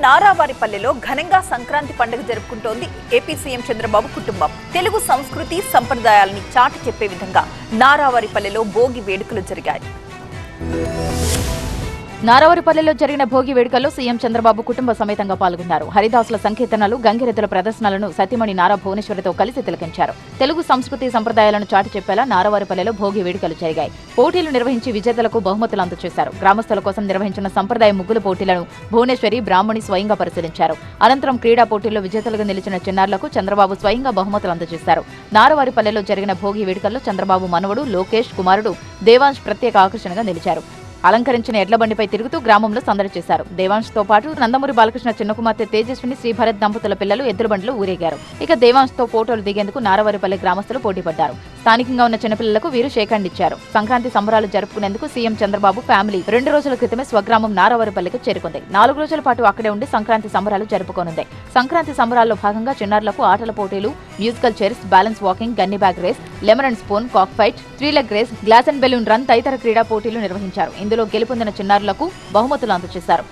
నారావారిపల్లెలో ఘనంగా సంక్రాంతి పండుగ జరుపుకుంటోంది AP CM Chandrababu కుటుంబం. తెలుగు సంస్కృతి సంప్రదాయాలని చాటి చెప్పే విధంగా నారావారిపల్లెలో భోగి వేడుకలు జరిగాయి. నారావారిపల్లెలో జరిగిన భోగి వేడుకల్లో సీఎం చంద్రబాబు కుటుంబ సమేతంగా పాల్గొన్నారు. హరిదాసుల సంకీర్తనలు, గంగిరెద్దుల ప్రదర్శనలను సతీమణి నారా భువనేశ్వరితో కలిసి తిలకించారు. తెలుగు సంస్కృతి సంప్రదాయాలను చాటి చెప్పేలా నారావారిపల్లెలో భోగి వేడుకలు జరిగాయి. పోటీలు నిర్వహించి విజేతలకు బహుమతులు అందజేశారు. గ్రామస్తుల కోసం నిర్వహించిన సంప్రదాయ ముగ్గుల పోటీలను భువనేశ్వరి, బ్రాహ్మణి స్వయంగా పరిశీలించారు. అనంతరం క్రీడా పోటీల్లో విజేతలుగా నిలిచిన చిన్నారులకు చంద్రబాబు స్వయంగా బహుమతులు అందజేశారు. నారావారిపల్లెలో జరిగిన భోగి వేడుకల్లో చంద్రబాబు మనవడు లోకేష్ కుమారుడు దేవాంశ్ ప్రత్యేక ఆకర్షణగా నిలిచారు. అలంకరించిన ఎడ్ల బండిపై తిరుగుతూ గ్రామంలో సందడి చేశారు. దేవాంశ్ తో పాటు నందమూరి బాలకృష్ణ చిన్న కుమార్తె తేజస్విని, శ్రీభరత్ దంపతుల పిల్లలు ఎద్దుల బండిలో ఊరేగారు. ఇక దేవాంశ్ తో ఫోటోలు దిగేందుకు నారావారిపల్లె గ్రామస్తులు పోటీపడ్డారు. స్థానికంగా ఉన్న చిన్నపిల్లలకు వీరు షేక్ హ్యాండ్ ఇచ్చారు. సంక్రాంతి సంబరాలు జరుపుకునేందుకు సీఎం చంద్రబాబు ఫ్యామిలీ 2 రోజుల క్రితమే స్వగ్రామం నారావారిపల్లెకు చేరుకుంది. 4 రోజుల పాటు అక్కడే ఉండి సంక్రాంతి సంబరాలు జరుపుకోనుంది. సంక్రాంతి సంబరాల్లో భాగంగా చిన్నారులకు ఆటల పోటీలు, musical chairs, balance walking, gunny bag race, lemon and spoon, cock fight, 3 leg race, glass and balloon run తదితర క్రీడా పోటీలు నిర్వహించారు. ఇందులో గెలుపొందిన చిన్నారులకు బహుమతులు అందజేశారు.